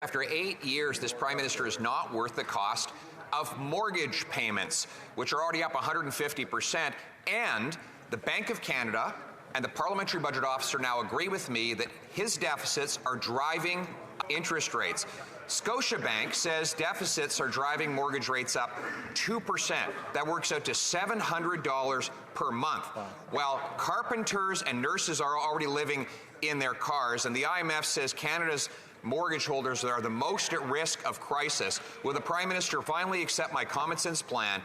After 8 years, this Prime Minister is not worth the cost of mortgage payments, which are already up 150%, and the Bank of Canada and the Parliamentary Budget Officer now agree with me that his deficits are driving interest rates. Scotiabank says deficits are driving mortgage rates up 2%. That works out to $700 per month. While carpenters and nurses are already living in their cars, and the IMF says Canada's mortgage holders are the most at risk of crisis. Will the Prime Minister finally accept my common sense plan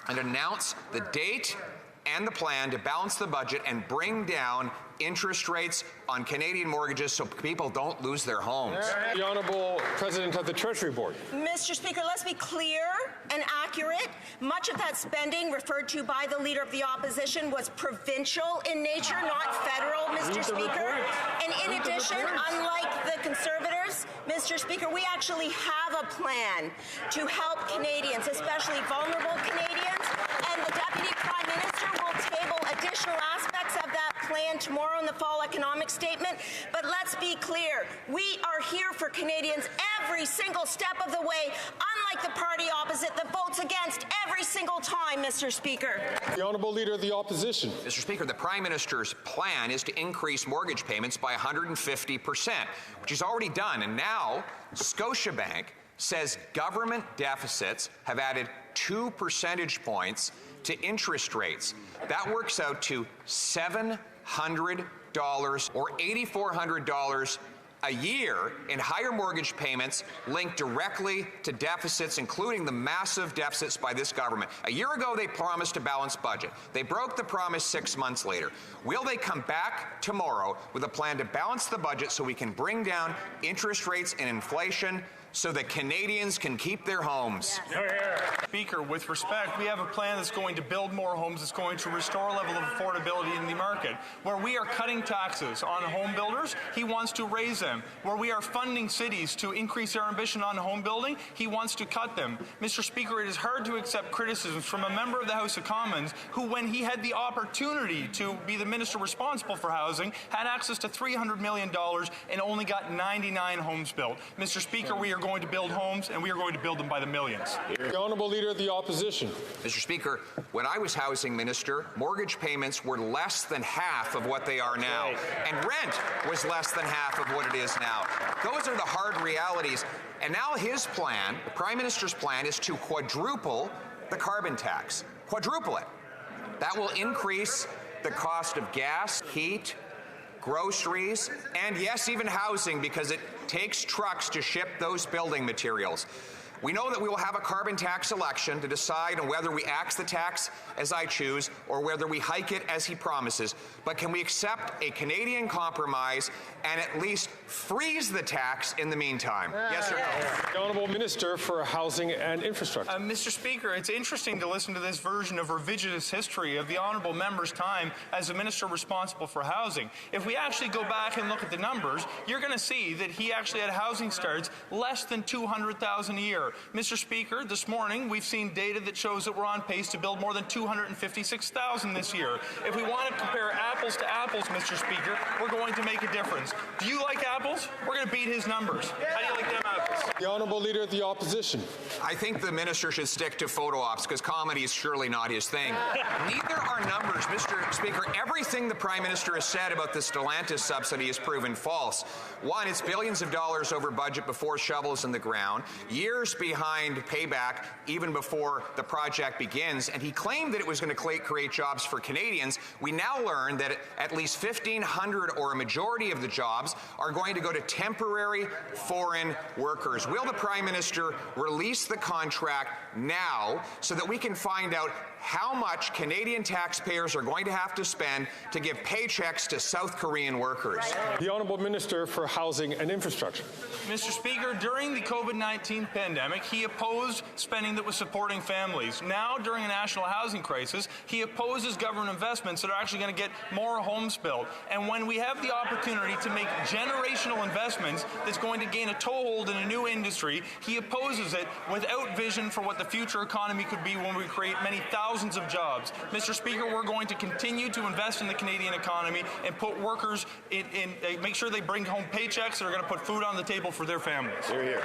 and announce the date and the plan to balance the budget and bring down interest rates on Canadian mortgages so people don't lose their homes? The Honourable President of the Treasury Board. Mr. Speaker, let's be clear and accurate. Much of that spending referred to by the Leader of the Opposition was provincial in nature, not federal, Mr. Speaker. And in addition, unlike the Conservatives, Mr. Speaker, we actually have a plan to help Canadians, especially vulnerable Canadians, and the Deputy Prime Minister will table additional aspects of that plan tomorrow in the fall economic statement. But let's be clear, we are here for Canadians every single step of the way, unlike the party opposite that votes against every single time, Mr. Speaker. The Honourable Leader of the Opposition. Mr. Speaker, the Prime Minister's plan is to increase mortgage payments by 150%, which he's already done. And now Scotiabank says government deficits have added 2 percentage points to interest rates. That works out to $700 or $8,400 a year in higher mortgage payments linked directly to deficits, including the massive deficits by this government. A year ago, they promised a balanced budget. They broke the promise 6 months later. Will they come back tomorrow with a plan to balance the budget so we can bring down interest rates and inflation so that Canadians can keep their homes? Speaker, with respect, we have a plan that's going to build more homes, that's going to restore a level of affordability in the market. Where we are cutting taxes on home builders, he wants to raise them. Where we are funding cities to increase their ambition on home building, he wants to cut them. Mr. Speaker, it is hard to accept criticisms from a member of the House of Commons who, when he had the opportunity to be the minister responsible for housing, had access to $300 million and only got 99 homes built. Mr. Speaker, we are going to build homes, and we are going to build them by the millions. The Honourable Leader of the Opposition. Mr. Speaker, when I was housing minister, mortgage payments were less than half of what they are now, and rent was less than half of what it is now. Those are the hard realities. And now his plan, the Prime Minister's plan, is to quadruple the carbon tax. Quadruple it. That will increase the cost of gas, heat, groceries, and yes, even housing, because it takes trucks to ship those building materials. We know that we will have a carbon tax election to decide on whether we axe the tax as I choose or whether we hike it as he promises. But can we accept a Canadian compromise and at least freeze the tax in the meantime? Yes or no? The Honourable Minister for Housing and Infrastructure. Mr. Speaker, it's interesting to listen to this version of revisionist history of the honourable member's time as the minister responsible for housing. If we actually go back and look at the numbers, you're going to see that he actually had housing starts less than 200,000 a year. Mr. Speaker, this morning we've seen data that shows that we're on pace to build more than 256,000 this year. If we want to compare apples to apples, Mr. Speaker, we're going to make a difference. Do you like apples? We're going to beat his numbers. How do you like them apples? The Honourable Leader of the Opposition. I think the minister should stick to photo ops because comedy is surely not his thing. Neither are numbers, Mr. Speaker. Everything the Prime Minister has said about the Stellantis subsidy is proven false. One, it's billions of dollars over budget before shovels in the ground, years behind payback even before the project begins, and he claimed that it was going to create jobs for Canadians. We now learn that at least 1,500 or a majority of the jobs are going to go to temporary foreign workers. Will the Prime Minister release the contract now so that we can find out how much Canadian taxpayers are going to have to spend to give paychecks to South Korean workers? The Honourable Minister for Housing and Infrastructure. Mr. Speaker, during the COVID-19 pandemic, he opposed spending that was supporting families. Now, during a national housing crisis, he opposes government investments that are actually going to get more homes built. And when we have the opportunity to make generational investments that's going to gain a toehold in a new industry. He opposes it without vision for what the future economy could be when we create many thousands of jobs. Mr. Speaker, we're going to continue to invest in the Canadian economy and put workers make sure they bring home paychecks that are going to put food on the table for their families. Hear, hear.